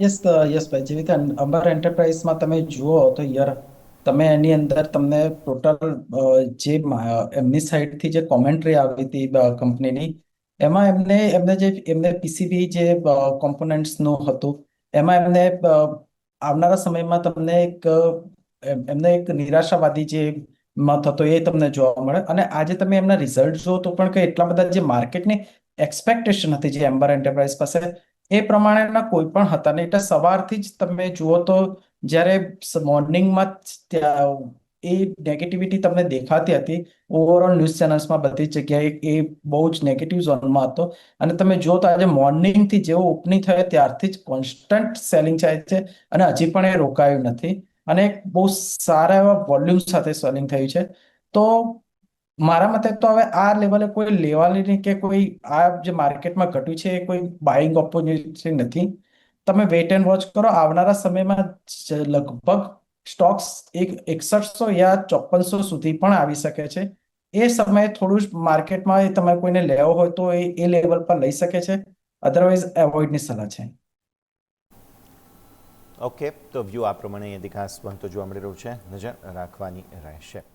Yes yes ભાઈ, જેવી રીતે અંબર એન્ટરપ્રાઇઝમાં તમે જુઓ તો યાર, તમે એની અંદર તમને ટોટલ એમની સાઈડથી જે કોમેન્ટ્રી આવી હતી કંપનીની, એમાં એમને પીસીબી જે કોમ્પોનન્ટ્સનું હતું, એમાં આવનારા સમયમાં તમને એમને એક નિરાશાવાદી જે મત હતો એ તમને જોવા મળે. અને આજે તમે એમના રિઝલ્ટ જુઓ તો પણ કે એટલા બધા જે માર્કેટની એક્સપેક્ટેશન હતી જે એમ્બર એન્ટરપ્રાઇઝ પાસે, એ પ્રમાણેના કોઈ પણ હતા નહીં. એટલે સવારથી જ તમે જુઓ તો જ્યારે મોર્નિંગમાં એ નેગેટિવિટી તમને દેખાતી હતી ઓવરઓલ ન્યૂઝ ચેનલ્સમાં, બધી જ જગ્યાએ એ બહુ જ નેગેટિવ ઝોનમાં હતો. અને તમે જુઓ તો આજે મોર્નિંગથી જેવો ઓપનિંગ થયો ત્યારથી જ કોન્સ્ટન્ટ સેલિંગ થાય છે, અને હજી પણ એ રોકાયું નથી. અને એક બહુ સારા એવા વોલ્યુમ સાથે સેલિંગ થયું છે. તો મારા મતે તો હવે આ લેવલે કોઈ લેવાની નહીં, કે કોઈ આ જે માર્કેટમાં ઘટ્યું છે એ કોઈ બાઇંગ ઓપોર્ચ્યુનિટી નથી. તમે વેટ એન્ડ વોચ કરો. આવનારા સમયમાં લગભગ સ્ટોક્સ 6100 યા 5400 સુધી પણ આવી શકે છે. એ સમયે થોડું જ માર્કેટમાં તમે કોઈને લેવો હોય તો એ લેવલ પર લઈ શકે છે, અધરવાઇઝ એવોઇડની સલાહ છે. ઓકે, તો વ્યૂ આ પ્રમાણે અહીંયાથી ખાસ બનતો જોવા મળી રહ્યું છે, નજર રાખવાની રહેશે.